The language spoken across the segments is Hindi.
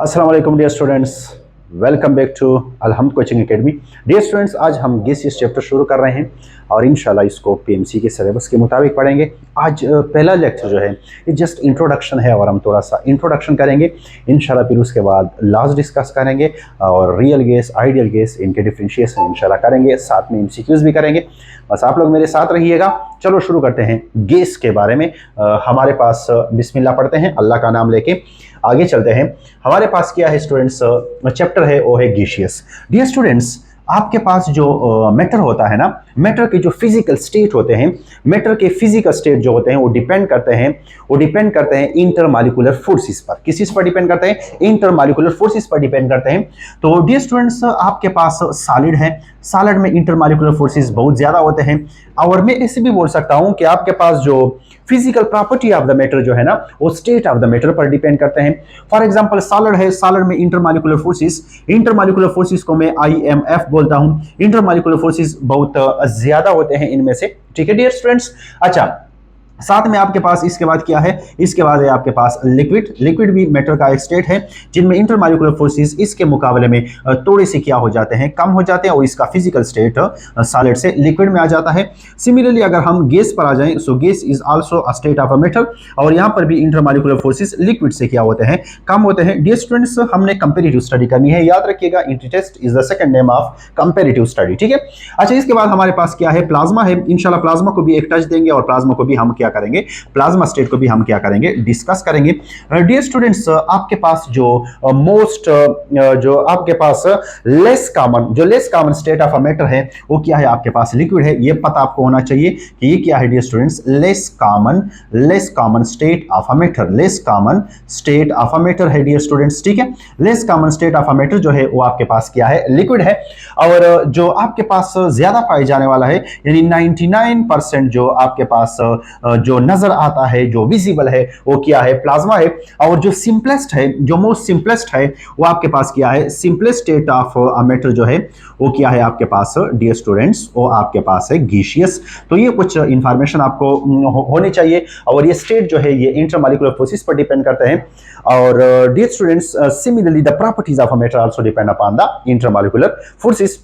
अस्सलाम वालेकुम dear students, welcome back to Alhamd coaching academy. Dear students, आज हम गैसियस चैप्टर शुरू कर रहे हैं और इंशाल्लाह इसको पीएमसी के सिलेबस के मुताबिक पढ़ेंगे। आज पहला लेक्चर जो है ये जस्ट इंट्रोडक्शन है और हम थोड़ा सा इंट्रोडक्शन करेंगे इंशाल्लाह, फिर उसके बाद लास्ट डिस्कस करेंगे और रियल गैस, आइडियल गैस, इनके डिफरेंशिएशन इंशाल्लाह करेंगे, साथ में एमसीक्यूज भी करेंगे। बस आप लोग मेरे साथ रहिएगा। चलो शुरू करते हैं गैस के बारे में। हमारे पास बिस्मिल्लाह पढ़ते हैं अल्लाह का नाम लेके, आगे चलते हैं। हमारे पास क्या है स्टूडेंट्स, चैप्टर है वो है गैसियस। डियर स्टूडेंट्स, आपके पास जो मैटर होता है ना, मैटर के जो फिजिकल स्टेट होते हैं, मैटर के फिजिकल स्टेट जो होते हैं वो डिपेंड करते हैं इंटरमॉलिक्यूलर फोर्सेस पर। किस चीज पर डिपेंड करते हैं? इंटरमॉलिक्यूलर फोर्सेस पर डिपेंड करते हैं। तो डियर स्टूडेंट्स, आपके पास सॉलिड है, सॉलिड में इंटरमॉलिक्यूलर फोर्सेस बहुत ज्यादा होते हैं। और मैं ऐसे भी बोल सकता हूं कि आपके पास जो physical property of the matter जो है ना, वो स्टेट ऑफ द मैटर पर डिपेंड करते हैं। फॉर एग्जांपल सॉलिड है, सॉलिड में इंटरमॉलिक्यूलर फोर्सेस को मैं IMF बोलता हूं। इंटरमॉलिक्यूलर फोर्सेस बहुत ज्यादा होते हैं इनमें से, ठीक है डियर स्टूडेंट्स। अच्छा, साथ में आपके पास इसके बाद क्या है? इसके बाद है आपके पास लिक्विड भी मैटर का एक स्टेट है जिनमें इंटरमॉलिक्यूलर फोर्सेस इसके मुकाबले में थोड़े से क्या हो जाते हैं, कम हो जाते हैं, और इसका फिजिकल स्टेट सॉलिड से लिक्विड में आ जाता है। सिमिलरली अगर हम गैस पर आ जाएं, सो gas is also a state of a metal, और यहां पर भी इंटरमॉलिक्यूलर फोर्सेस लिक्विड से क्या होते हैं, कम होते हैं। डियर स्टूडेंट्स, हमने कंपैरेटिव स्टडी करनी है, याद रखिएगा, इंटीटेस्ट is the second name of comparative study, ठीक है। अच्छा, इसके बाद हमारे पास क्या है? प्लाज्मा है। इंशाल्लाह प्लाज्मा को भी एक टच देंगे और प्लाज्मा को भी हम क्या करेंगे, प्लाज्मा स्टेट को भी हम क्या करेंगे, डिस्कस करेंगे। डियर स्टूडेंट्स, आपके पास जो जो आपके पास less common state of a matter है वो क्या है? आपके पास लिक्विड है। ये पता आपको होना चाहिए कि ये क्या है dear students, less common state of a matter, less common state of a matter है डियर स्टूडेंट्स, ठीक है। Less common state of a matter जो है वो आपके पास क्या है, लिक्विड है। और जो आपके पास ज्यादा पाए जाने वाला है, यानी 99% जो आपके पास जो नजर आता है, जो विजिबल है, वो क्या है? प्लाज्मा है। और जो सिंपलेस्ट है, जो मोस्ट सिंपलेस्ट है, वो आपके पास क्या है? Simplest state of a matter जो है वो क्या है आपके पास डियर स्टूडेंट्स, वो आपके पास है गैसियस। तो ये कुछ इंफॉर्मेशन आपको होनी चाहिए। और ये स्टेट जो है ये इंटरमॉलिक्यूलर फोर्सेस पर डिपेंड करते हैं। और dear students, similarly the properties of a matter also depend upon the intermolecular forces.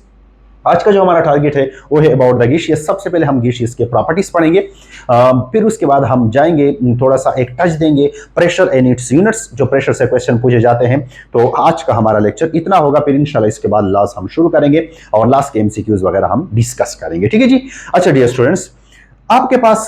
आज का जो हमारा टारगेट है वो है अबाउट द गैसियस। सबसे पहले हम गैसियस के प्रॉपर्टीज पढ़ेंगे, फिर उसके बाद हम जाएंगे, थोड़ा सा एक टच देंगे प्रेशर एंड इट्स यूनिट्स, जो प्रेशर से क्वेश्चन पूछे जाते हैं। तो आज का हमारा लेक्चर इतना होगा, फिर इंशाल्लाह इसके बाद लास्ट हम शुरू करेंगे और लास्ट के MCQs वगैरह हम डिस्कस करेंगे, ठीक है जी। अच्छा डियर स्टूडेंट्स, आपके पास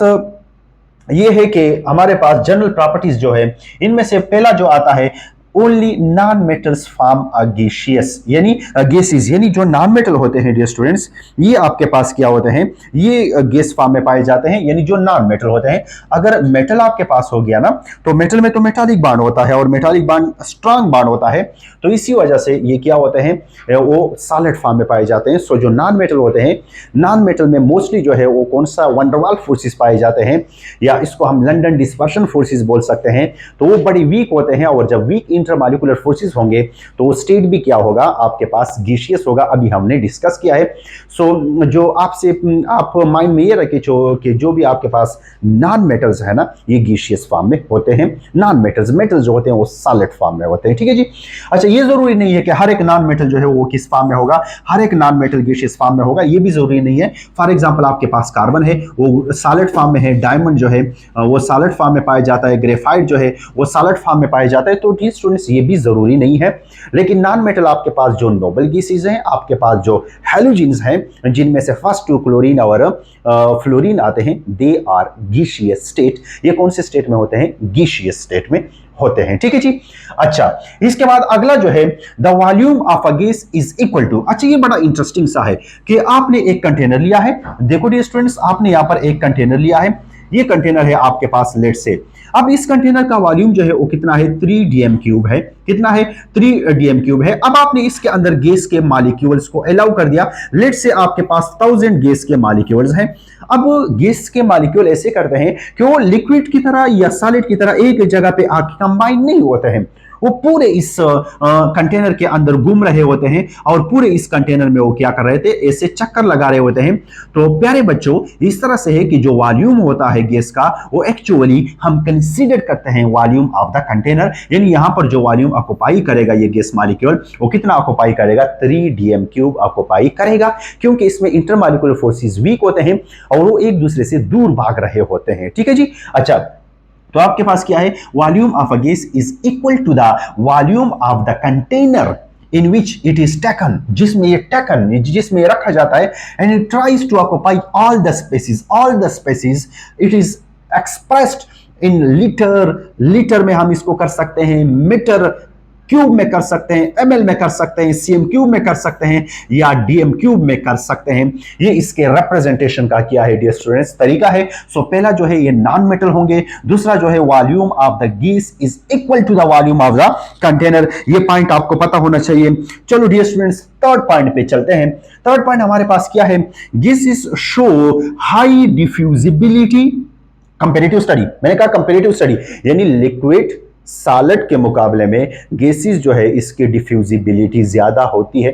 ये है कि हमारे पास जनरल प्रॉपर्टीज जो है, इनमें से पहला जो आता है, only non metals form a gaseous, यानी गैसेस, यानी जो नॉन मेटल होते हैं डियर स्टूडेंट्स, ये आपके पास क्या होते हैं, ये गैस फॉर्म में पाए जाते हैं, यानी जो नॉन मेटल होते हैं। अगर मेटल आपके पास हो गया ना, तो मेटल में तो मेटालिक बॉन्ड होता है और मेटालिक बॉन्ड स्ट्रांग बॉन्ड होता है, तो इसी वजह से ये क्या होते हैं, वो सॉलिड फॉर्म में पाए जाते हैं। सो जो नॉन मेटल होते हैं, नॉन मेटल में मोस्टली जो है वो कौन सा, वंडरवाल फोर्सेस पाए जाते हैं, या इसको हम लंदन डिस्पर्शन फोर्सेस बोल सकते हैं। तो वो बड़ी वीक होते हैं, और जब वीक इंटरमॉलिक्यूलर फोर्सेस होंगे तो वो स्टेट भी क्या होगा, आपके पास गैसियस होगा। अभी हमने डिस्कस किया है। सो जो आप माइंड में ये रखें कि जो भी आपके पास नॉन मेटल्स है ना, ये गैसियस फॉर्म में होते हैं। नॉन मेटल्स जो होते हैं वो सॉलिड फॉर्म में होते हैं, ठीक है जी। अच्छा, ये जरूरी नहीं है कि हर एक नॉन मेटल जो है वो किस फॉर्म में होगा, हर एक नॉन मेटल गैसियस फॉर्म में होगा, ये भी जरूरी नहीं है। फॉर एग्जांपल आपके पास कार्बन है, वो सॉलिड फॉर्म में है, डायमंड जो है वो सॉलिड फॉर्म में पाया जाता है, ग्रेफाइट जो है वो सॉलिड फॉर्म में पाया जाता है। तो डियर स्टूडेंट्स, ये भी जरूरी नहीं है। लेकिन नॉन मेटल आपके पास जो नोबल गैसेस हैं, आपके पास जो हैलोजेंस हैं, जिनमें से फर्स्ट 2 क्लोरीन और फ्लोरीन आते हैं, दे आर गैसियस स्टेट। ये कौन से स्टेट में होते हैं? गैसियस स्टेट में होते हैं, ठीक है जी। अच्छा, इसके बाद अगला जो है, the volume of a gas is equal to. अच्छा, ये बड़ा इंटरेस्टिंग सा है कि आपने एक कंटेनर लिया है। देखो डियर स्टूडेंट्स, आपने यहां पर एक कंटेनर लिया है, ये कंटेनर है आपके पास, लेट से। अब इस कंटेनर का वॉल्यूम जो है वो कितना है? 3 dm³ है। कितना है? 3 dm³ है। अब आपने इसके अंदर गैस के मॉलिक्यूल्स को अलाउ कर दिया, लेट से आपके पास 1000 गैस के मॉलिक्यूल्स हैं। अब गैस के मॉलिक्यूल ऐसे करते हैं कि वो लिक्विड की तरह या सॉलिड की तरह एक जगह पे आके कंबाइन नहीं होते हैं, वो पूरे इस कंटेनर के अंदर घूम रहे होते हैं और पूरे इस कंटेनर में वो क्या कर रहे थे, ऐसे चक्कर लगा रहे होते हैं। तो प्यारे बच्चों, इस तरह से है कि जो वॉल्यूम होता है गैस का, वो एक्चुअली हम कंसीडर करते हैं वॉल्यूम ऑफ द कंटेनर, यानी यहां पर जो वॉल्यूम ऑक्युपाई करेगा ये गैस मॉलिक्यूल, वो कितना ऑक्युपाई करेगा, 3dm³ ऑक्युपाई करेगा, क्योंकि इसमें इंटरमॉलिक्यूलर फोर्सेस वीक होते हैं और वो एक दूसरे से दूर भाग रहे होते हैं। ठीक है जी। अच्छा, तो आपके पास क्या है, volume of a gas is equal to the volume of the container in which it is taken, जिसमें ये taken, जिसमें रखा जाता है, and it tries to occupy all the spaces, it is expressed in liter में हम इसको कर सकते हैं, मीटर क्यूब में कर सकते हैं, ml में कर सकते हैं, cm क्यूब में कर सकते हैं, या dm क्यूब में कर सकते हैं। ये इसके रिप्रेजेंटेशन का क्या है डियर स्टूडेंट्स, तरीका है। सो पहला जो है ये नॉन मेटल होंगे, दूसरा जो है volume of the gas is equal to the volume of the container. ये पॉइंट आपको पता होना चाहिए। चलो डियर स्टूडेंट्स, थर्ड पॉइंट पे चलते हैं। थर्ड पॉइंट हमारे पास क्या है, gases show high diffusibility. Comparative study, मैंने कहा कंपैरेटिव स्टडी, यानी लिक्विड सॉलिड के मुकाबले में गैसेस जो है इसकी डिफ्यूजिबिलिटी ज्यादा होती है।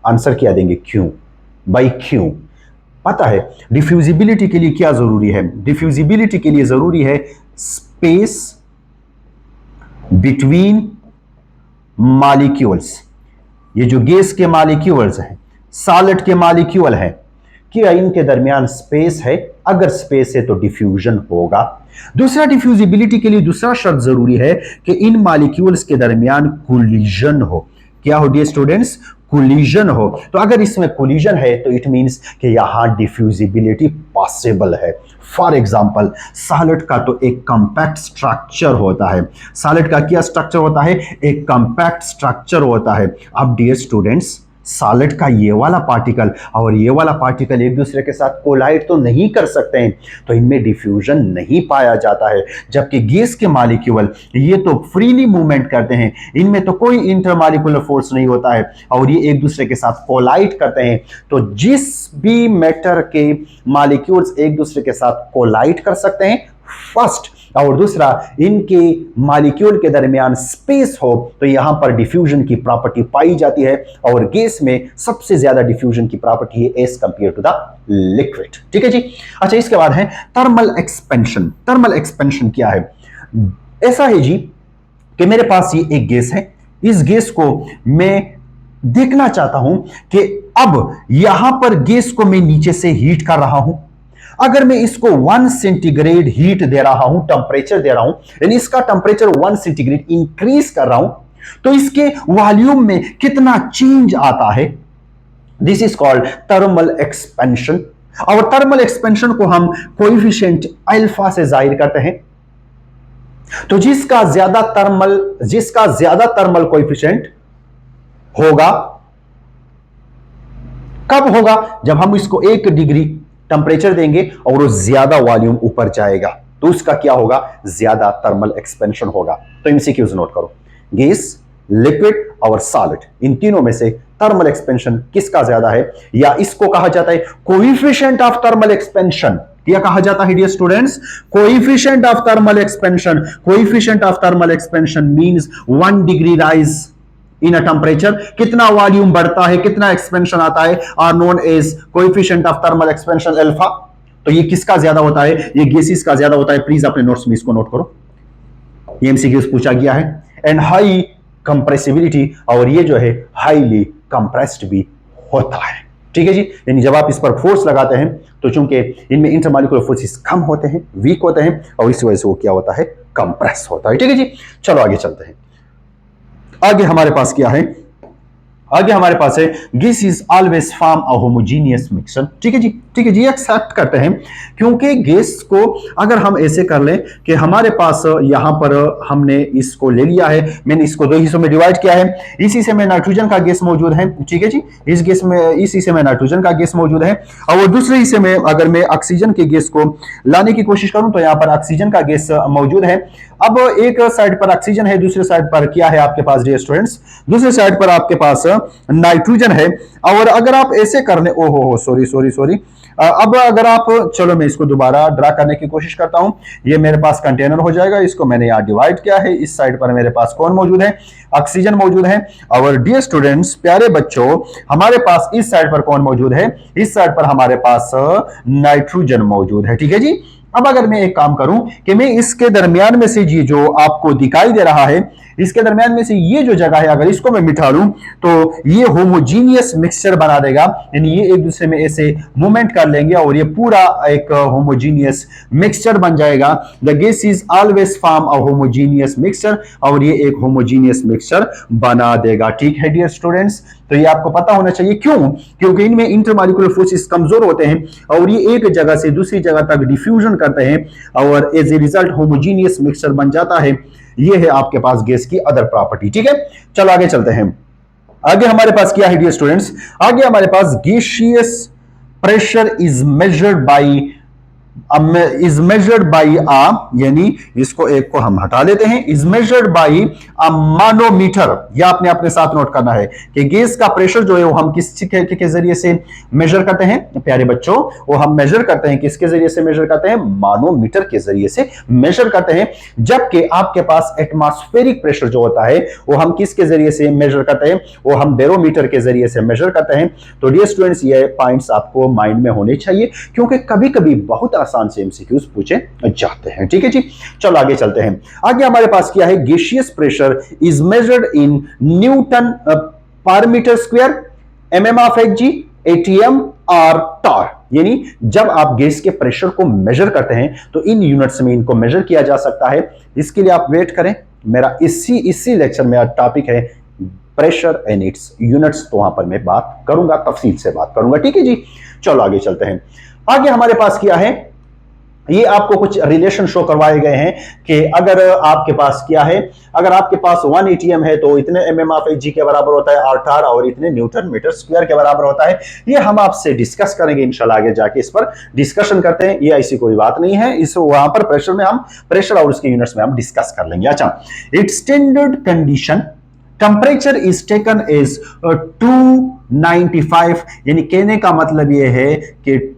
आंसर क्या देंगे, क्यों भाई, क्यों? पता है डिफ्यूजिबिलिटी के लिए क्या जरूरी है, डिफ्यूजिबिलिटी के लिए जरूरी है स्पेस बिटवीन मॉलिक्यूल्स। ये जो गैस के मॉलिक्यूल्स हैं, सॉलिड के मॉलिक्यूल हैं, क्या इनके दरमियान स्पेस है? अगर स्पेस है तो डिफ्यूजन होगा। दूसरा, डिफ्यूजिबिलिटी के लिए दूसरा शर्त जरूरी है कि इन मॉलिक्यूल्स के दरमियान कोलिजन हो। क्या हो डियर स्टूडेंट्स, कोलिजन हो। तो अगर इसमें कोलिजन है तो इट मींस कि यहां डिफ्यूजिबिलिटी पॉसिबल है। फॉर एग्जांपल, सॉलिड का तो एक कंपैक्ट स्ट्रक्चर होता है। सॉलिड का क्या स्ट्रक्चर होता है? एक कंपैक्ट स्ट्रक्चर होता है। अब डियर स्टूडेंट्स, सॉलिड का ये वाला पार्टिकल और ये वाला पार्टिकल एक दूसरे के साथ कोलाइड तो नहीं कर सकते हैं, तो इनमें डिफ्यूजन नहीं पाया जाता है। जबकि गैस के मॉलिक्यूल ये तो फ्रीली मूवमेंट करते हैं, इनमें तो कोई इंटरमॉलिक्यूलर फोर्स नहीं होता है और ये एक दूसरे के साथ कोलाइड करते हैं। तो जिस भी मैटर के मॉलिक्यूल्स एक दूसरे के साथ कोलाइड कर सकते हैं, फर्स्ट, और दूसरा इनके मॉलिक्यूल के दरमियान स्पेस हो, तो यहां पर डिफ्यूजन की प्रॉपर्टी पाई जाती है। और गैस में सबसे ज्यादा डिफ्यूजन की प्रॉपर्टी है as compare to the liquid. ठीक है जी। अच्छा, इसके बाद है थर्मल एक्सपेंशन। थर्मल एक्सपेंशन क्या है? ऐसा है जी कि मेरे पास ये एक गैस है, इस गैस को मैं देखना चाहता हूं कि अब यहां पर गैस को मैं नीचे से हीट कर रहा हूं। अगर मैं इसको 1 सेंटीग्रेड हीट दे रहा हूं, टेंपरेचर दे रहा हूं, यानी इसका टेंपरेचर 1 सेंटीग्रेड इंक्रीज कर रहा हूं, तो इसके वॉल्यूम में कितना चेंज आता है? This is called thermal expansion. और थर्मल एक्सपेंशन को हम कोएफिशिएंट अल्फा से जाहिर करते हैं। तो जिसका ज्यादा थर्मल कोएफिशिएंट होगा, कब होगा? जब हम इसको 1 डिग्री टेंपरेचर देंगे और वो ज्यादा वॉल्यूम ऊपर जाएगा, तो उसका क्या होगा? ज्यादा थर्मल एक्सपेंशन होगा। तो एमसीक्यूज नोट करो, गैस, लिक्विड और सॉलिड, इन तीनों में से थर्मल एक्सपेंशन किसका ज्यादा है? या इसको कहा जाता है कोएफिशिएंट ऑफ थर्मल एक्सपेंशन। क्या कहा जाता है dear students? Coefficient of thermal expansion. Coefficient of thermal expansion means 1 degree rise in a temperature, कितना वॉल्यूम बढ़ता है, कितना एक्सपेंशन आता है, are known as coefficient of thermal expansion alpha. तो ये किसका ज्यादा होता है? ये गैसेस का ज्यादा होता है। प्लीज अपने नोट्स में इसको नोट करो, ये एमसीक्यूज पूछा गया है। एंड हाई कंप्रेसिबिलिटी, और ये जो है हाईली कंप्रेस्ड भी होता है। ठीक है जी। यानी जब आप इस पर फोर्स लगाते हैं तो चूंकि इनमें इंटरमॉलिक्यूलर फोर्सेस कम होते हैं, वीक होते हैं, और इस वजह से वो क्या होता है? कंप्रेस होता है। ठीक है जी। चलो आगे चलते हैं। आगे हमारे पास क्या है? आगे हमारे पास है gas is always form a homogeneous mixture. ठीक है जी, ठीक है जी, एक्सेप्ट करते हैं, क्योंकि गैस को अगर हम ऐसे कर लें कि हमारे पास यहां पर हमने इसको ले लिया है, मैंने इसको 2 हिस्सों में डिवाइड किया है, इस हिस्से में नाइट्रोजन का गैस मौजूद है। ठीक है जी, इस हिस्से में नाइट्रोजन का गैस मौजूद है, और दूसरे हिस्से में अगर मैं ऑक्सीजन के गैस को लाने की कोशिश करूं तो यहां पर ऑक्सीजन का गैस मौजूद है। अब एक साइड पर ऑक्सीजन है, दूसरे साइड पर क्या है आपके पास डियर स्टूडेंट्स? दूसरे साइड पर आपके पास नाइट्रोजन है। और अगर आप ऐसे करने, ओहो सॉरी सॉरी सॉरी, अब अगर आप, चलो मैं इसको दोबारा ड्रा करने की कोशिश करता हूं। ये मेरे पास कंटेनर हो जाएगा, इसको मैंने यहां डिवाइड किया है। इस साइड पर मेरे पास कौन मौजूद है? ऑक्सीजन मौजूद है। और डियर स्टूडेंट्स, प्यारे बच्चों, हमारे पास इस साइड पर कौन मौजूद है? इस साइड पर हमारे पास नाइट्रोजन मौजूद है। ठीक है जी। अब अगर मैं एक काम करूं कि मैं इसके दरमियान में से ये जो आपको दिखाई दे रहा है, इसके दरमियान में से ये जो जगह है, अगर इसको मैं मिटा लूं तो ये होमोजीनियस मिक्सचर बना देगा। यानी ये एक दूसरे में ऐसे मूवमेंट कर लेंगे और ये पूरा एक होमोजीनियस मिक्सचर बन जाएगा। The gas is always form a homogeneous mixture, और ये एक होमोजीनियस मिक्सचर बना देगा। ठीक है डियर स्टूडेंट्स, तो ये आपको पता होना चाहिए। क्यों? क्योंकि इनमें इंटरमॉलिक्यूलर फोर्सेस कमजोर होते हैं और ये एक जगह से दूसरी जगह तक डिफ्यूजन करते हैं और as a result homogeneous mixture बन जाता है। ये है आपके पास गैस की अदर प्रॉपर्टी। ठीक है, चलो आगे चलते हैं। आगे हमारे पास क्या है डियर स्टूडेंट्स? आगे हमारे पास gaseous pressure is measured by यानी इसको एक को हम हटा लेते हैं, is measured by a manometer. यह आपने अपने साथ नोट करना है कि गैस का प्रेशर जो है वो हम किस के जरिए से मेजर करते हैं प्यारे बच्चों? वो हम मेजर करते हैं किसके जरिए से मेजर करते हैं? मानोमीटर के जरिए से मेजर करते हैं। जबकि आपके पास एटमॉस्फेरिक प्रेशर जो होता है वो हम किसके जरिए से मेजर करते हैं? वो हम बैरोमीटर के जरिए से मेजर करते हैं। तो डियर स्टूडेंट्स, ये पॉइंट्स आपको माइंड में होने चाहिए क्योंकि कभी कभी बहुत आसान से एमसीक्यूज पूछे जाते हैं। ठीक है जी, चलो आगे चलते हैं। आगे हमारे पास क्या है? Gaseous pressure is measured in newton per metre square, mm of Hg, atm और टॉर। यानी जब आप गैस के प्रेशर को मेजर करते हैं तो इन यूनिट्स में इनको मेजर किया जा सकता है। इसके लिए आप वेट करें, मेरा इसी लेक्चर में टॉपिक है प्रेशर एंड इट्स यूनिट्स, तो वहां पर मैं बात करूंगा, तफसील से बात करूंगा। ठीक है जी, चलो आगे चलते हैं। आगे हमारे पास क्या है? ये आपको कुछ रिलेशन शो करवाए गए हैं कि अगर आपके पास क्या है, अगर आपके पास 1 एटीएम है तो इतने एमएम ऑफ एचजी के बराबर होता है आर और इतने न्यूटन मीटर स्क्वायर के बराबर होता है। ये हम आपसे डिस्कस करेंगे इंशाल्लाह, आगे जाके इस पर डिस्कशन करते हैं। ये ऐसी कोई बात नहीं है, इस वहां पर प्रेशर में हम प्रेशर और उसके यूनिट्स में हम डिस्कस कर लेंगे। अच्छा, it's standard condition temperature is taken as 295, यानी कहने का मतलब यह है कि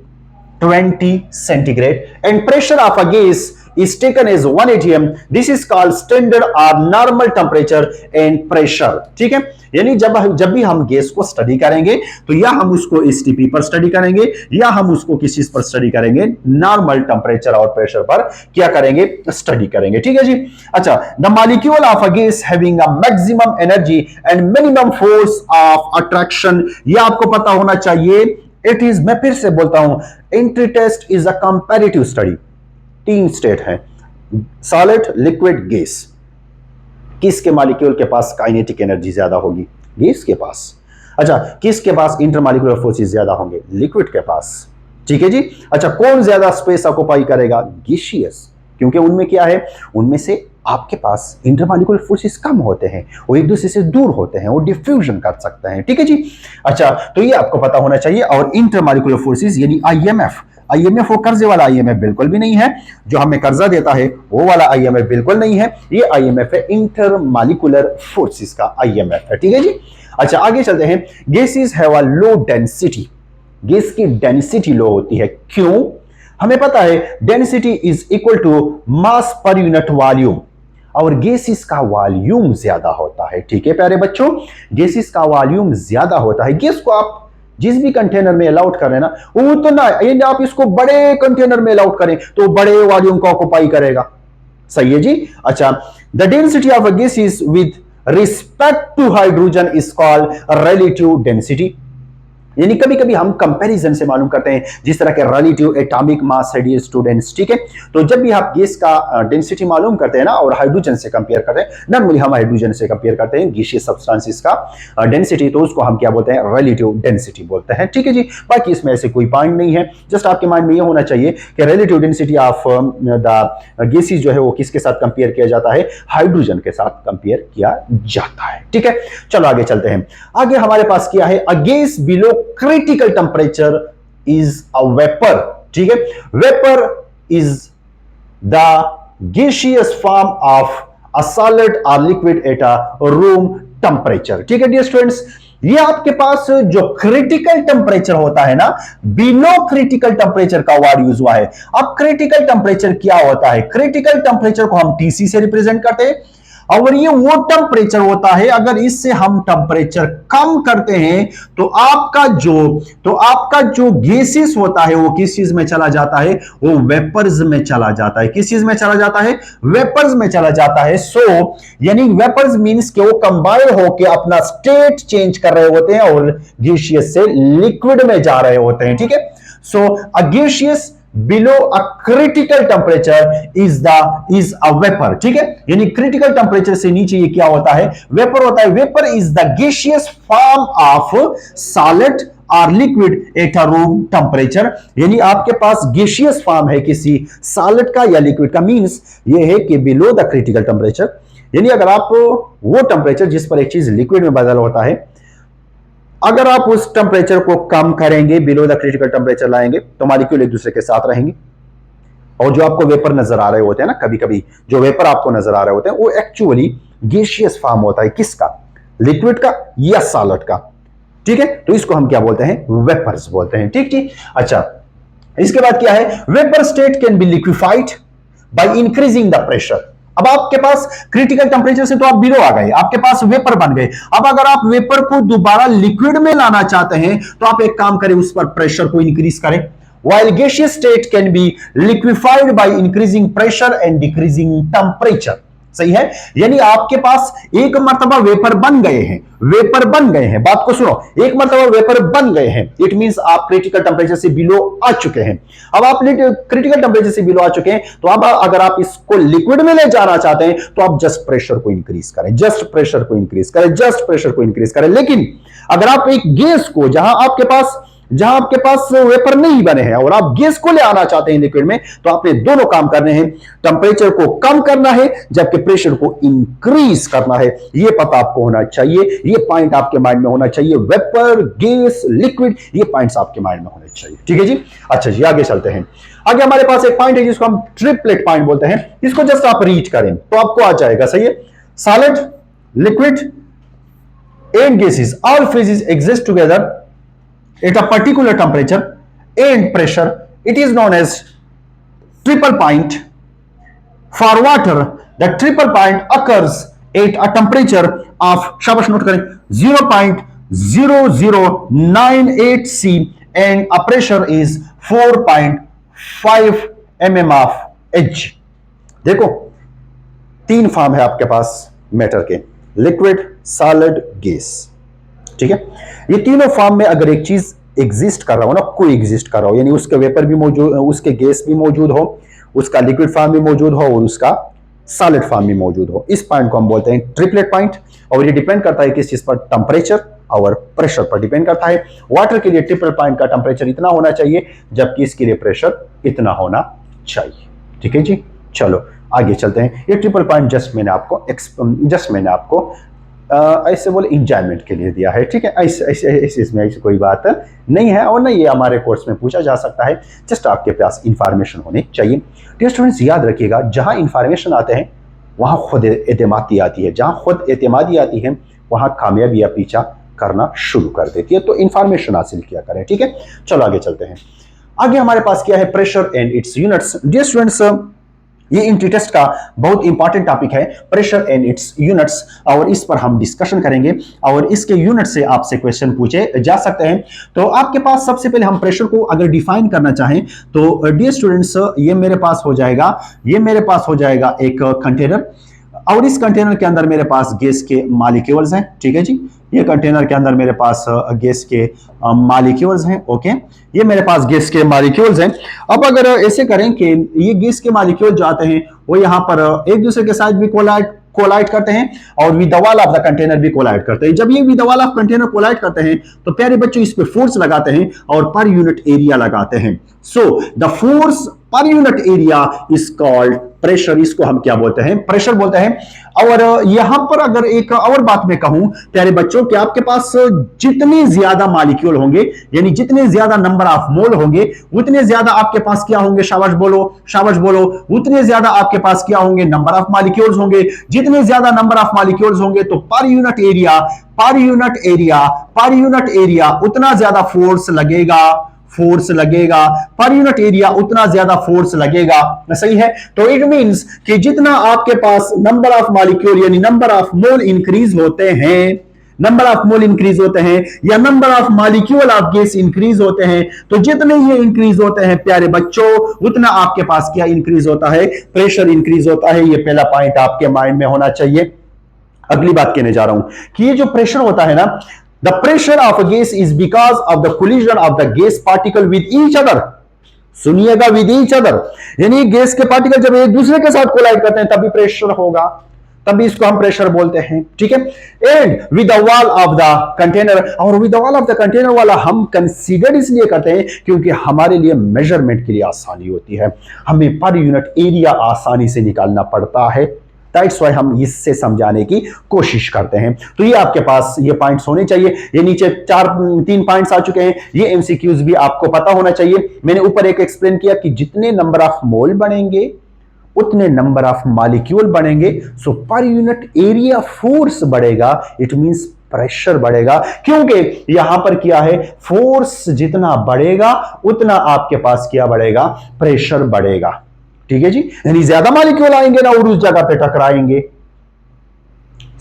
20 centigrade, and pressure of a gas is taken as 1 atm. This is called standard or normal temperature and pressure. ठीक है, यानी जब भी हम गैस को स्टडी करेंगे तो या हम उसको एसटीपी पर स्टडी करेंगे या हम उसको किस चीज पर स्टडी करेंगे? नॉर्मल टेम्परेचर और प्रेशर पर क्या करेंगे? स्टडी करेंगे। ठीक है जी। अच्छा, the molecule of a gas having a maximum energy and minimum force of attraction, यह आपको पता होना चाहिए। इट इज, मैं फिर से बोलता हूं, entry test is a comparative study. 3 state है, सॉलिड, लिक्विड, गैस। किसके मॉलिक्यूल के पास काइनेटिक एनर्जी ज्यादा होगी? गैस के पास। अच्छा, किसके पास इंटरमॉलिक्यूलर फोर्सेस ज्यादा होंगे? लिक्विड के पास। ठीक है जी। अच्छा, कौन ज्यादा स्पेस ऑक्युपाई करेगा? गैसियस, क्योंकि उनमें क्या है? उनमें से आपके पास इंटरमॉलिक्यूलर फोर्सेस कम होते हैं, वो एक दूसरे से दूर होते हैं, वो डिफ्यूजन कर सकते हैं। ठीक है जी। अच्छा, तो ये आपको पता होना चाहिए। और इंटरमॉलिक्यूलर फोर्सेस यानी आईएमएफ वो कर्जे वाला आईएमएफ बिल्कुल भी नहीं है, जो हमें कर्जा देता है वो वाला आईएमएफ बिल्कुल नहीं है। ये आईएमएफ है इंटरमॉलिक्यूलर फोर्सेस का आईएमएफ है। ठीक है जी। अच्छा, आगे चलते हैं। Gases have a low density, gas की डेंसिटी लो होती है। क्यों? हमें पता है density is equal to mass per unit volume, और गैसेस का वॉल्यूम ज्यादा होता है। ठीक है प्यारे बच्चों, गैसेस का वॉल्यूम ज्यादा होता है। गैस को आप जिस भी कंटेनर में अलाउड करें ना, उतना यदि आप इसको बड़े कंटेनर में अलाउड करें तो बड़े वॉल्यूम को ऑक्युपाई करेगा। सही है जी। अच्छा, the density of a gas is with respect to hydrogen is called relative density. यानी कभी कभी हम कंपैरिजन से मालूम करते हैं, जिस तरह के रिलेटिव एटॉमिक मास है डियर स्टूडेंट्स। ठीक है, तो जब भी आप गैस का डेंसिटी मालूम करते हैं ना और हाइड्रोजन से कंपेयर करते हैं, नॉर्मली हम हाइड्रोजन से कंपेयर करते हैं गैसियस सब्सटेंसेस का डेंसिटी, तो उसको हम क्या बोलते हैं? रिलेटिव डेंसिटी बोलते हैं। ठीक है जी। बाकी इसमें ऐसे कोई पॉइंट नहीं है, जस्ट आपके माइंड में ये होना चाहिए कि relative density of the gases जो है वो किसके साथ कंपेयर किया जाता है? हाइड्रोजन के साथ कंपेयर किया जाता है। ठीक है, चलो आगे चलते हैं। आगे हमारे पास क्या है? A gas below critical temperature is a vapour. ठीक है, vapour is the gaseous form of a solid और liquid at a room temperature. ठीक है डियर स्टूडेंट्स, ये आपके पास जो क्रिटिकल टेम्परेचर होता है ना, बिलो क्रिटिकल टेम्परेचर का वर्ड यूज हुआ है। अब क्रिटिकल टेम्परेचर क्या होता है? क्रिटिकल टेम्परेचर को हम टीसी से रिप्रेजेंट करते हैं, और ये वो टेम्परेचर होता है अगर इससे हम टेम्परेचर कम करते हैं तो आपका जो गैसेस होता है वो किस चीज में चला जाता है? वो वेपर्स में चला जाता है। किस चीज में चला जाता है? वेपर्स में चला जाता है। यानी वेपर्स मींस कि वो कंबाइन होकर अपना स्टेट चेंज कर रहे होते हैं और गैसियस से लिक्विड में जा रहे होते हैं। ठीक है, अ gaseous below a critical temperature is a vapour. ठीक है, यानी क्रिटिकल टेम्परेचर से नीचे ये क्या होता है? वेपर होता है। Vapour is the gaseous form of solid और liquid at a room temperature. यानी आपके पास गैसियस फॉर्म है किसी सॉलिड का या लिक्विड का, मींस ये है कि बिलो द क्रिटिकल टेम्परेचर, यानी अगर आप वो टेम्परेचर जिस पर एक चीज लिक्विड में बदल होता है, अगर आप उस टेम्परेचर को कम करेंगे, बिलो द क्रिटिकल टेम्परेचर लाएंगे, तो मॉलिक्यूल एक दूसरे के साथ रहेंगे। और जो आपको वेपर नजर आ रहे होते हैं ना, कभी कभी जो वेपर आपको नजर आ रहे होते हैं वो एक्चुअली गैसियस फॉर्म होता है। किसका? लिक्विड का या सॉलिड का। ठीक है, तो इसको हम क्या बोलते हैं? वेपर्स बोलते हैं। ठीक ठीक, अच्छा, इसके बाद क्या है? Vapour state can be liquefied by increasing the pressure. अब आपके पास क्रिटिकल टेम्परेचर से तो आप बिलो आ गए, आपके पास वेपर बन गए। अब अगर आप वेपर को दोबारा लिक्विड में लाना चाहते हैं तो आप एक काम करें, उस पर प्रेशर को इंक्रीज करें। While gaseous state can be liquefied by increasing pressure and decreasing temperature। सही है, यानी आपके पास एक मर्तबा वेपर बन गए हैं, बात को सुनो, एक मर्तबा वेपर बन गए हैं, इट मींस आप क्रिटिकल टेम्परेचर से बिलो आ चुके हैं। अब आप क्रिटिकल टेम्परेचर से बिलो आ चुके हैं, तो अब अगर आप इसको लिक्विड में ले जाना चाहते हैं तो आप जस्ट प्रेशर को इंक्रीज करें, लेकिन अगर आप एक गैस को जहां आपके पास वेपर नहीं बने हैं और आप गैस को ले आना चाहते हैं लिक्विड में, तो आपने दोनों काम करने हैं। टेम्परेचर को कम करना है जबकि प्रेशर को इंक्रीज करना है। ये पता आपको होना चाहिए, ये पॉइंट आपके माइंड में होना चाहिए। वेपर, गैस, लिक्विड, ये पॉइंट्स आपके माइंड में होने चाहिए। ठीक है जी, अच्छा जी, आगे चलते हैं। आगे हमारे पास एक पॉइंट है जिसको हम ट्रिपलेट पॉइंट बोलते हैं। इसको जस्ट आप रीड करें तो आपको आ जाएगा। सही है, solid, liquid and gases all phases exist together at a particular temperature and pressure. It is known as triple point. For water, the triple point occurs at a temperature of, शाबाश नोट करें, 0.0098 C and a pressure is 4.5 mm of H। देखो, तीन फॉर्म है आपके पास मैटर के, लिक्विड, सॉलिड, गैस। ठीक है, ये तीनों फॉर्म में अगर एक चीज एग्जिस्ट कर रहा हो ना, कोई एग्जिस्ट कर रहा हो, यानी उसके वेपर भी मौजूद, उसके गैस भी मौजूद हो, उसका लिक्विड फॉर्म भी मौजूद हो और उसका सॉलिड फॉर्म भी मौजूद हो, इस पॉइंट को हम बोलते हैं ट्रिपलेट पॉइंट। और ये डिपेंड करता है किस चीज पर? टेम्परेचर और प्रेशर पर डिपेंड करता है। वाटर के लिए ट्रिपल पॉइंट का टेम्परेचर इतना होना चाहिए जबकि इसके लिए प्रेशर इतना होना चाहिए। ठीक है जी, चलो आगे चलते हैं। ये ट्रिपल पॉइंट जस्ट मैंने आपको ऐसे बोले इंजॉयमेंट के लिए दिया है। ठीक है, ऐसे इसमें ऐसी कोई बात नहीं है और नहीं ये हमारे कोर्स में पूछा जा सकता है। जस्ट आपके पास इंफॉर्मेशन होनी चाहिए। डियर स्टूडेंट्स, याद रखिएगा, जहां इंफॉर्मेशन आते हैं वहां खुद एतमादी आती है, जहां खुद एतमादी आती है वहां कामयाबियां पीछा करना शुरू कर देती है। तो इंफॉर्मेशन हासिल किया करें। ठीक है, चलो आगे चलते हैं। आगे हमारे पास क्या है? Pressure and its units. Dear students, ये इंट्री टेस्ट का बहुत इंपॉर्टेंट टॉपिक है, प्रेशर एंड इट्स यूनिट्स, और इस पर हम डिस्कशन करेंगे और इसके यूनिट से आपसे क्वेश्चन पूछे जा सकते हैं। तो आपके पास सबसे पहले हम प्रेशर को अगर डिफाइन करना चाहें तो डियर स्टूडेंट्स, ये मेरे पास हो जाएगा एक कंटेनर, और इस कंटेनर के अंदर मेरे पास गैस के मॉलिक्यूल्स हैं। ठीक है जी, ये कंटेनर के अंदर मेरे पास गैस के मॉलिक्यूल्स हैं। ओके, ये मेरे पास गैस के मॉलिक्यूल्स हैं। अब अगर ऐसे करें कि ये गैस के मॉलिक्यूल जो आते हैं वो यहाँ पर एक दूसरे के साथ भी कोलाइड करते हैं और with the wall of the container भी कोलाइड करते हैं। जब ये with the wall of container collide करते हैं तो प्यारे बच्चों इस पे फोर्स लगाते हैं और पर यूनिट एरिया लगाते हैं। So the force per unit area is called pressure. इसको हम क्या बोलते हैं? प्रेशर बोलते हैं। और यहां पर अगर एक और बात मैं कहूं प्यारे बच्चों कि आपके पास जितने ज्यादा मॉलिक्यूल होंगे, यानी जितने ज्यादा नंबर ऑफ मोल होंगे, उतने ज्यादा आपके पास क्या होंगे? शाबाश बोलो, उतने ज्यादा आपके पास क्या होंगे? नंबर ऑफ मॉलिक्यूल्स होंगे। जितने ज्यादा नंबर ऑफ मॉलिक्यूल्स होंगे तो per unit area per unit area उतना ज्यादा फोर्स लगेगा पर यूनिट एरिया उतना ज्यादा फोर्स लगेगा, सही है। तो इट मींस कि जितना आपके पास नंबर ऑफ मॉलिक्यूल यानी नंबर ऑफ मोल इंक्रीज होते हैं या number of molecule of gas increase होते हैं, तो जितने ये इंक्रीज होते हैं प्यारे बच्चों, उतना आपके पास क्या इंक्रीज होता है, प्रेशर इंक्रीज होता है। ये पहला पॉइंट आपके माइंड में होना चाहिए। अगली बात कहने जा रहा हूं कि ये जो प्रेशर होता है ना, the pressure of a gas is because of the collision of the gas particle with each other. सुनिएगा, विद ईच अदर यानी गैस के पार्टिकल जब एक दूसरे के साथ कोलाइड करते हैं तभी प्रेशर होगा, तभी इसको हम प्रेशर बोलते हैं, ठीक है। And with the wall of the container, और with the wall of the container वाला हम कंसीडर इसलिए करते हैं क्योंकि हमारे लिए मेजरमेंट के लिए आसानी होती है, हमें पर यूनिट एरिया आसानी से निकालना पड़ता है। दैट्स व्हाई हम इससे समझाने की कोशिश करते हैं। तो ये आपके पास ये पॉइंट्स होने चाहिए। ये नीचे 3 पॉइंट्स आ चुके हैं, ये एमसीक्यूज भी आपको पता होना चाहिए। मैंने ऊपर एक एक्सप्लेन किया कि जितने नंबर ऑफ मोल बढ़ेंगे उतने नंबर ऑफ मॉलिक्यूल बढ़ेंगे, सो पर यूनिट एरिया फोर्स बढ़ेगा, इट मींस प्रेशर बढ़ेगा। क्योंकि यहां पर क्या है, फोर्स जितना बढ़ेगा उतना आपके पास क्या बढ़ेगा, प्रेशर बढ़ेगा, ठीक है जी। यानी ज्यादा मॉलिक्यूल आएंगे ना और उस जगह पे टकराएंगे,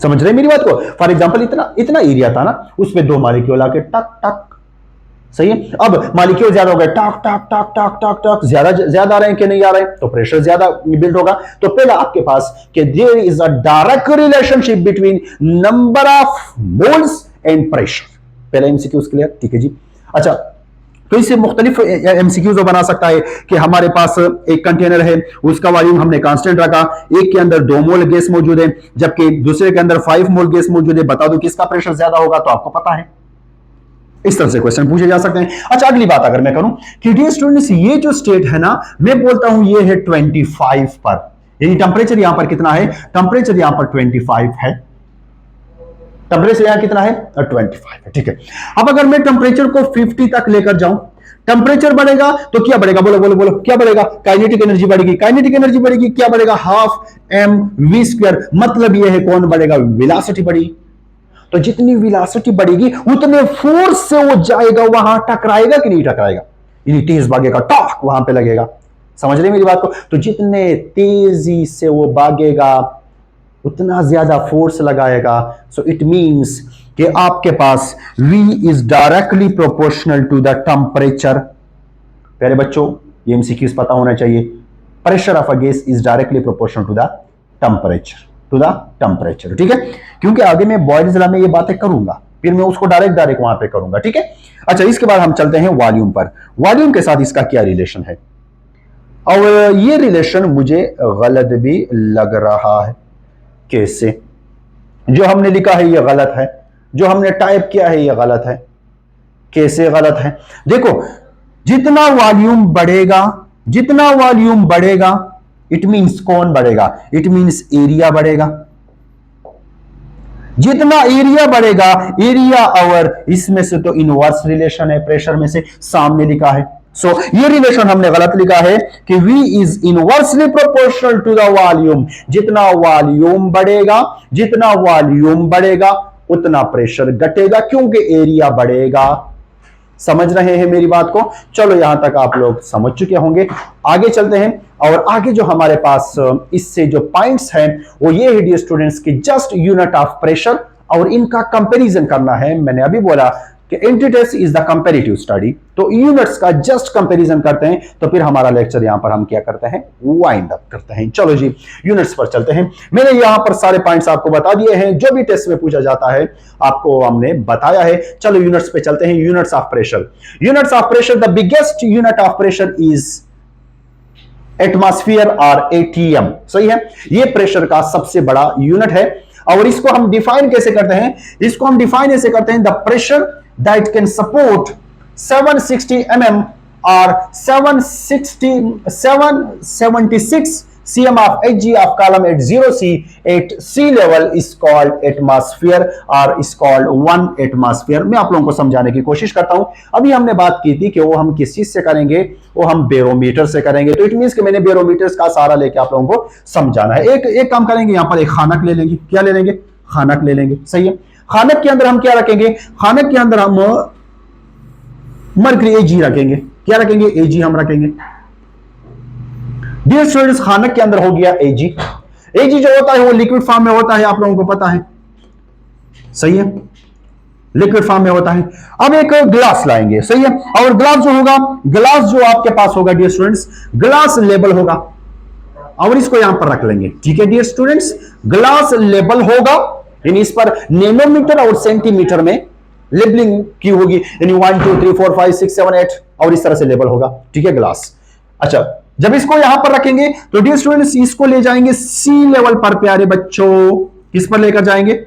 समझ रहे मेरी बात को। फॉर एग्जांपल इतना एरिया था ना, उस पे 2 मॉलिक्यूल आके टक टक, सही है। अब मॉलिक्यूल ज्यादा हो गए, टक टक टक टक टक टक, ज्यादा आ रहे हैं कि नहीं आ रहे हैं, तो प्रेशर ज्यादा बिल्ड होगा। तो पहला आपके पास कि there is a direct relationship between number of moles and pressure. पहला एमसीक्यूज क्लियर, ठीक है जी। अच्छा, तो इससे मुख्तलिफ एमसीक्यूज बना सकता है कि हमारे पास एक कंटेनर है, उसका वॉल्यूम हमने कांस्टेंट रखा, एक के अंदर 2 मोल गैस मौजूद है जबकि दूसरे के अंदर 5 मोल गैस मौजूद है, बता दो किसका प्रेशर ज्यादा होगा, तो आपको पता है। इस तरह से क्वेश्चन पूछे जा सकते हैं। अच्छा, अगली बात अगर मैं करूं कि डियर स्टूडेंट्स, ये जो स्टेट है ना, मैं बोलता हूं ये है 25 पर, यानी टेंपरेचर यहां पर कितना है, टेंपरेचर यहां पर 25 है, टेंपरेचर यहां कितना है, 25 है, ठीक है। अब अगर मैं टेंपरेचर को 50 तक लेकर जाऊं, टेंपरेचर बढ़ेगा तो क्या बढ़ेगा, बोलो बोलो बोलो, क्या बढ़ेगा, काइनेटिक एनर्जी बढ़ेगी, काइनेटिक एनर्जी बढ़ेगी, क्या बढ़ेगा, हाफ mv²। मतलब यह है कौन बढ़ेगा, वेलोसिटी बढ़ेगी। तो जितनी वेलोसिटी बढ़ेगी उतने फोर्स से वो जाएगा, वहां टकराएगा कि नहीं टकराएगा, यानी तेज भागेगा, टॉक वहां पे लगेगा, समझ रहे मेरी बात को। तो जितने तेजी से वो भागेगा उतना ज्यादा फोर्स लगाएगा। सो इट मींस कि आपके पास V is directly proportional to the temperature. प्यारे बच्चों, ये एमसीक्यूज पता होना चाहिए। Pressure of a gas is directly proportional to the temperature, ठीक है। क्योंकि आगे मैं बॉयल्स लॉ में ये बातें करूंगा, फिर मैं उसको डायरेक्ट वहां पे करूंगा, ठीक है। अच्छा, इसके बाद हम चलते हैं वॉल्यूम पर। वॉल्यूम के साथ इसका क्या रिलेशन है, और ये रिलेशन मुझे गलत भी लग रहा है। कैसे, जो हमने लिखा है ये गलत है, जो हमने टाइप किया है ये गलत है। कैसे गलत है, देखो, जितना वॉल्यूम बढ़ेगा इट मींस कौन बढ़ेगा, इट मींस एरिया बढ़ेगा। जितना एरिया बढ़ेगा, एरिया और इसमें से तो इनवर्स रिलेशन है, प्रेशर में से सामने लिखा है। सो ये रिलेशन हमने गलत लिखा है कि V is inversely proportional to the volume. जितना वॉल्यूम बढ़ेगा उतना प्रेशर घटेगा, क्योंकि एरिया बढ़ेगा। समझ रहे हैं मेरी बात को। चलो, यहां तक आप लोग समझ चुके होंगे। आगे चलते हैं, और आगे जो हमारे पास इससे जो पॉइंट्स हैं वो ये है डियर स्टूडेंट्स की जस्ट यूनिट ऑफ प्रेशर और इनका कंपैरिजन करना है। मैंने अभी बोला कि entry test is the comparative study, तो यूनिट्स का जस्ट कंपैरिजन करते हैं, तो फिर हमारा लेक्चर यहां पर हम क्या करते हैं, वाइंड अप करते हैं। चलो जी, यूनिट्स पर चलते हैं। मैंने यहां पर सारे पॉइंट्स आपको बता दिए हैं, जो भी टेस्ट में पूछा जाता है आपको हमने बताया है। चलो यूनिट्स पे चलते हैं। Units of pressure, the biggest unit of pressure is atmosphere और ATM, सही है। ये प्रेशर का सबसे बड़ा यूनिट है, और इसको हम डिफाइन कैसे करते हैं, इसको हम डिफाइन ऐसे करते हैं, the pressure that can support 760 mm or 776 cm of Hg of column at 0C at sea level is called atmosphere or is called 1 atmosphere। मैं आप लोगों को समझाने की कोशिश करता हूं। अभी हमने बात की थी कि वो हम किस चीज से करेंगे, वो हम बैरोमीटर से करेंगे। तो इट मींस कि मैंने बैरोमीटर्स का सहारा लेके आप लोगों को समझाना है। एक काम करेंगे, यहां पर एक खानक ले लेंगे। क्या ले लेंगे, खानक ले लेंगे, सही है। खानक के अंदर हम क्या रखेंगे, खानक के अंदर हम मरकरी Ag रखेंगे। क्या रखेंगे, Ag हम रखेंगे। डियर स्टूडेंट्स, खानक के अंदर हो गया Ag। Ag जो होता है वो लिक्विड फॉर्म में होता है, आप लोगों को पता है, सही है, लिक्विड फॉर्म में होता है। अब एक ग्लास लाएंगे, सही है, और ग्लास जो होगा, ग्लास जो आपके पास होगा डियर स्टूडेंट्स, ग्लास लेबल होगा और इसको यहां पर रख लेंगे। ठीक है डियर स्टूडेंट्स, ग्लास लेबल होगा, यानी इस पर नैनोमीटर और सेंटीमीटर में लेबलिंग की होगी, यानी 1 2 3 4 5 6 7 8 और इस तरह से लेबल होगा। ठीक है, ग्लास। अच्छा, जब इसको यहां पर रखेंगे तो डियर स्टूडेंट्स इसको ले जाएंगे सी लेवल पर, प्यारे बच्चों, किस पर लेकर जाएंगे,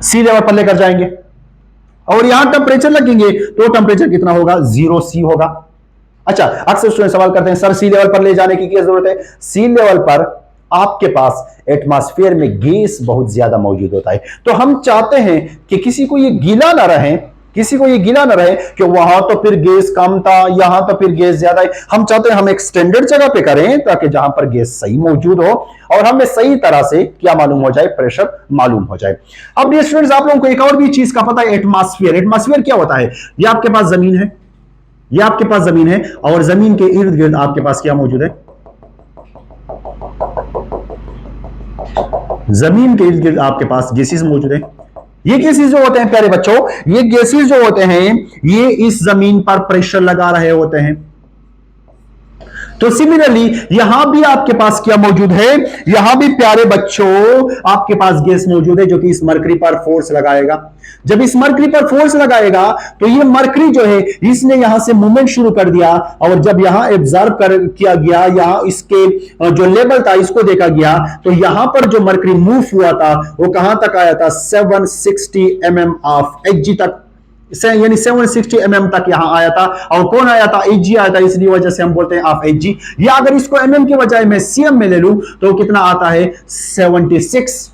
सी लेवल पर लेकर जाएंगे, और यहां टेंपरेचर लगेंगे तो टेंपरेचर कितना होगा, 0 सी होगा। अच्छा, अक्सर स्टूडेंट सवाल करते हैं सर सी लेवल पर ले जाने की क्या जरूरत है। सी लेवल पर आपके पास एटमॉस्फेयर में गैस बहुत ज्यादा मौजूद होता है, तो हम चाहते हैं कि किसी को ये गीला ना रहे, किसी को ये गिला ना रहे कि वहां तो फिर गैस कम था, यहां तो फिर गैस ज्यादा है। हम चाहते हैं हम एक स्टैंडर्ड जगह पे करें ताकि जहां पर गैस सही मौजूद हो और हमें सही तरह से क्या मालूम हो जाए, प्रेशर मालूम हो जाए। अब ये स्टूडेंट्स आप लोगों को एक और भी चीज का पता है, एटमॉस्फेयर। एटमॉस्फेयर क्या होता है, ये आपके पास जमीन है, ये आपके पास जमीन है और जमीन के इर्द गिर्द आपके पास क्या मौजूद है, जमीन के इर्द गिर्द आपके पास गैसेस मौजूद है। ये गैसेस जो होते हैं प्यारे बच्चों, ये गैसेस जो होते हैं ये इस जमीन पर प्रेशर लगा रहे होते हैं। तो सिमिलरली यहां भी आपके पास क्या मौजूद है, यहां भी प्यारे बच्चों आपके पास गैस मौजूद है जो कि इस मरकरी पर फोर्स लगाएगा। जब इस मरकरी पर फोर्स लगाएगा तो ये मरकरी जो है इसने यहां से मूवमेंट शुरू कर दिया और जब यहां एब्जॉर्ब किया गया, यहां इसके जो लेवल था इसको देखा गया तो यहां पर जो मरकरी मूव हुआ था वो कहां तक आया था, 760 mm ऑफ Hg तक, यानी 760 mm तक यहां आया था। और कौन आया था, Hg आया था, इसलिए वजह से हम बोलते हैं ऑफ Hg। या अगर इसको mm के बजाय मैं cm में ले लूं तो कितना आता है, 76।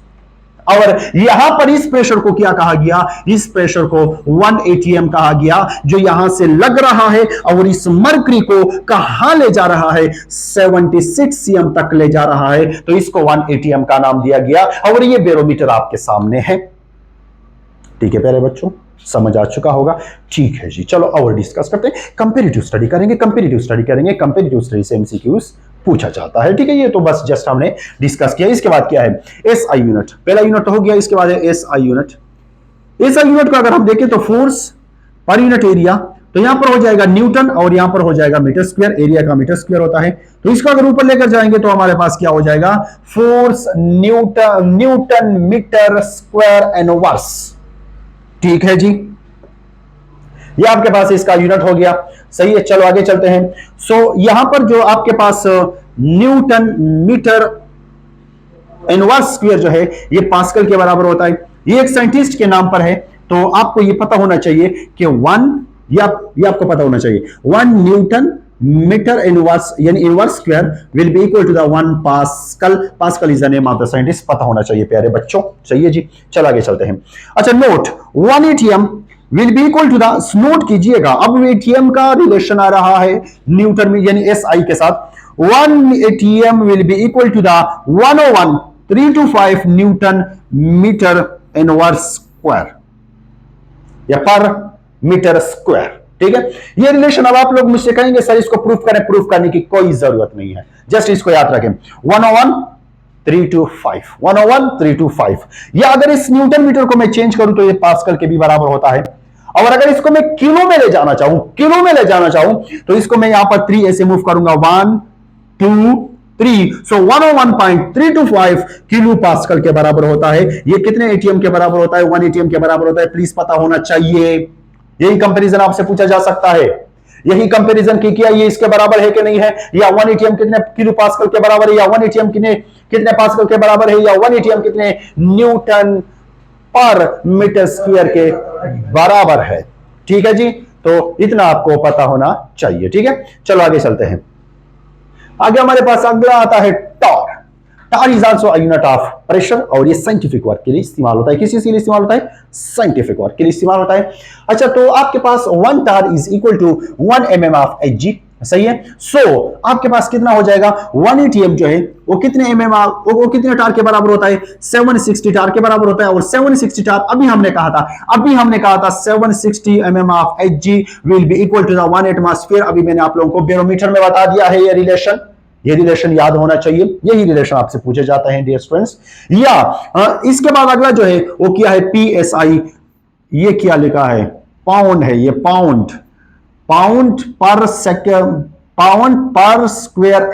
और यहां पर इस प्रेशर को क्या कहा गया, इस प्रेशर को 1 atm कहा गया, जो यहां से लग रहा है और इस मरकरी को कहां ले जा रहा है, 76 cm तक ले जा रहा है, तो इसको 1 atm का नाम दिया गया। और ये बैरोमीटर आपके सामने है। ठीक है प्यारे बच्चों, समझ आ चुका होगा। ठीक है जी, चलो और डिस्कस करते हैं, कंपैरेटिव स्टडी करेंगे। कंपैरेटिव स्टडी करेंगे, कंपैरेटिव स्टडी से एमसीक्यूज पूछा जाता है। ठीक है, ये तो बस जस्ट हमने डिस्कस किया। इसके बाद क्या है, एसआई यूनिट, पहला यूनिट तो हो गया, इसके बाद है एसआई यूनिट। एसआई यूनिट को अगर हम देखें तो फोर्स पर यूनिट एरिया, तो यहां पर हो जाएगा न्यूटन और यहां पर हो जाएगा मीटर स्क्वायर, एरिया का मीटर स्क्वायर होता है। तो इसको अगर ऊपर लेकर जाएंगे तो हमारे पास क्या हो जाएगा, force newton metre square inverse. ठीक है जी, ये आपके पास इसका यूनिट हो गया, सही है। चलो आगे चलते हैं। सो यहां पर जो आपके पास न्यूटन मीटर इनवर्स स्क्वायर जो है ये पास्कल के बराबर होता है। ये एक साइंटिस्ट के नाम पर है, तो आपको ये पता होना चाहिए कि ये आपको पता होना चाहिए 1 न्यूटन मीटर इनवर्स यानी inverse square will be equal to the 1 pascal. Pascal is the name of the scientist, पता होना चाहिए प्यारे बच्चों, चाहिए जी। चलो आगे चलते हैं। अच्छा, note 1 atm will be equal to the, note कीजिएगा अब एटीएम का रिलेशन आ रहा है न्यूटन में यानी एसआई के साथ। 1 atm will be equal to the 101.325 newton metre inverse square या पर मीटर स्क्वायर। ठीक है, ये रिलेशन अब आप लोग मुझसे कहेंगे सर इसको प्रूफ करें, प्रूफ करने की कोई जरूरत नहीं है, जस्ट इसको याद रखें 101.325 या अगर इस न्यूटन मीटर को मैं चेंज करूं तो ये पास्कल के भी बराबर होता है। और अगर इसको मैं किलो में ले जाना चाहूं तो इसको मैं यहां पर 3 ऐसे मूव करूंगा, 1 2 3, सो 101.325 किलो पास्कल के बराबर होता है। ये कितने एटीएम के बराबर होता है, 1 एटीएम के बराबर होता है, प्लीज पता होना चाहिए। यही कंपैरिजन आपसे पूछा जा सकता है, यही कंपैरिजन की किया, ये इसके बराबर है कि नहीं है, या 1 एटीएम कितने किलो पास्कल के बराबर है, या 1 एटीएम कितने पास्कल के बराबर है, या 1 एटीएम कितने न्यूटन पर मीटर स्क्वायर के बराबर है। ठीक है जी, तो इतना आपको पता होना चाहिए। ठीक है, चलो आगे चलते हैं। आगे हमारे पास अगला आता है torr. Torr is also a unit of pressure और ये साइंटिफिक वर्क के लिए इस्तेमाल होता है। किस चीज के लिए इस्तेमाल होता है, साइंटिफिक वर्क के लिए इस्तेमाल होता है। अच्छा, तो आपके पास 1 torr is equal to 1 mm of Hg सही है। आपके पास कितना हो जाएगा, 1 ATM जो है वो कितने mm वो कितने टार के बराबर होता है, 760 टार के बराबर होता है। और 760 टार अभी हमने कहा था 760 mm of Hg will be equal to the 1 atmosphere. अभी मैंने आप लोगों को बैरोमीटर में बता दिया है ये रिलेशन याद होना चाहिए। यही रिलेशन आपसे पूछे जाते हैं डियर स्टूडेंट्स। या इसके बाद अगला जो है वो क्या है, PSI। ये क्या लिखा है, पाउंड है, ये पाउंड पर सेकंड, पाउंड पर स्क्वायर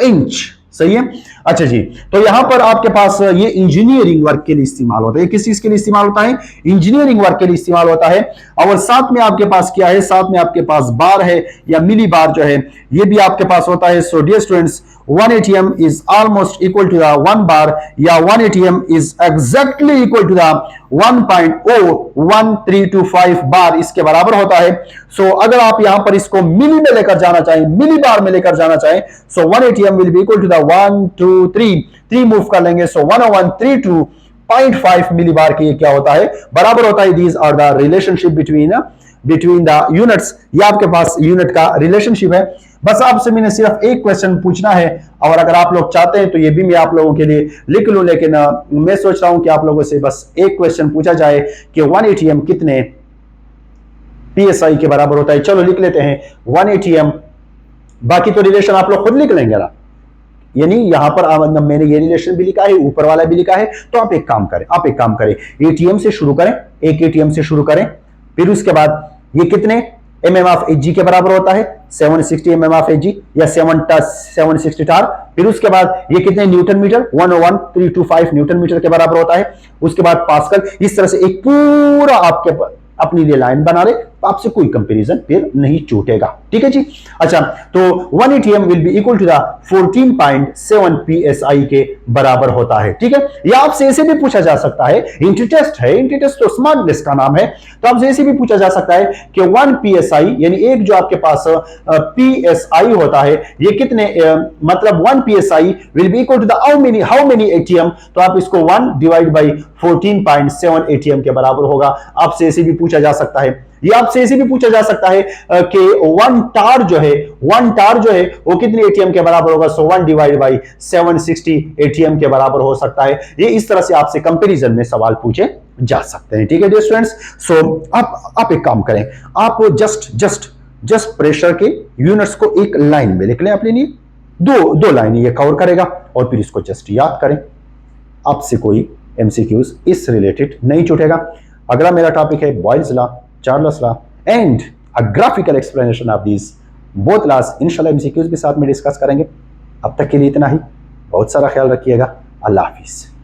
इंच, सही है। अच्छा जी, तो यहां पर आपके पास ये इंजीनियरिंग वर्क के लिए इस्तेमाल होता है। किस चीज के लिए इस्तेमाल होता है, इंजीनियरिंग वर्क के लिए इस्तेमाल होता है। और साथ में आपके पास क्या है, साथ में आपके पास बार है या मिली बार जो है ये भी आपके पास होता है। So dear students, 1 ATM is almost equal to the 1 bar या 1 ATM is exactly equal to the 1.01325 बार, इसके बराबर होता है। अगर आप यहां पर इसको मिली में लेकर जाना चाहें, मिली बार में लेकर जाना चाहें, 1 ATM will be equal to the 1 2 3 move कर लेंगे। 10132.5 मिली बार की क्या होता है, बराबर होता है। These are the relationship between the units. ये आपके पास यूनिट का रिलेशनशिप है। बस आपसे मैंने सिर्फ एक क्वेश्चन पूछना है, और अगर आप लोग चाहते हैं तो ये भी मैं आप लोगों के लिए लिख लूं, लेकिन मैं सोच रहा हूं कि आप लोगों से बस एक क्वेश्चन पूछा जाए कि 1 ATM कितने PSI के बराबर होता है। चलो लिख लेते हैं 1 ATM, बाकी तो रिलेशन आप लोग खुद लिख लेंगे ना, यानी यहां पर मैंने ये रिलेशन भी लिखा है, ऊपर वाला भी लिखा है। तो आप एक काम करें, ATM से शुरू करें, एक ATM से शुरू करें, फिर उसके बाद ये कितने mm ऑफ Hg के बराबर होता है, 760 mm ऑफ Hg या 760 टार। फिर उसके बाद ये कितने न्यूटन मीटर, 101.325 न्यूटन मीटर के बराबर होता है। उसके बाद पास्कल। इस तरह से एक पूरा आपके अपनी लिए लाइन बना ले, तो आपसे कोई कंपैरिजन फिर नहीं छूटेगा, ठीक है जी। अच्छा, तो 1 ATM will be equal to the 14.7 PSI के बराबर होता है, ठीक है। या आपसे ऐसे भी पूछा जा सकता है, इंटीटेस्ट है, इंटीटेस्ट तो स्मार्टनेस का नाम है, तो आपसे ऐसे भी पूछा जा सकता है कि 1 PSI यानी एक जो आपके पास PSI होता है, ये कितने मतलब 1 PSI will be equal to the how many ATM। तो आप इसको 1 डिवाइड बाई 14.7 ATM के बराबर होगा। आपसे ऐसे भी पूछा जा सकता है, ये आपसे ऐसे भी पूछा जा सकता है कि 1 टार जो है वो कितने ATM के बराबर होगा। 1 डिवाइड बाई 760 ATM के बराबर हो सकता है। ये इस तरह से आपसे कंपैरिजन में सवाल पूछे जा सकते हैं, ठीक है डियर स्टूडेंट्स। आप एक काम करें, आप जस्ट प्रेशर के यूनिट्स को एक लाइन में लिख लें अपने लिए, दो लाइन ये कवर करेगा, और फिर इसको जस्ट याद करें। आपसे कोई MCQs इस रिलेटेड नहीं छूटेगा। अगला मेरा टॉपिक है Boyle's law, Charles law and a graphical explanation of these both laws. इंशाल्लाह MCQs के साथ में डिस्कस करेंगे। अब तक के लिए इतना ही। बहुत सारा ख्याल रखिएगा। अल्लाह हाफिज।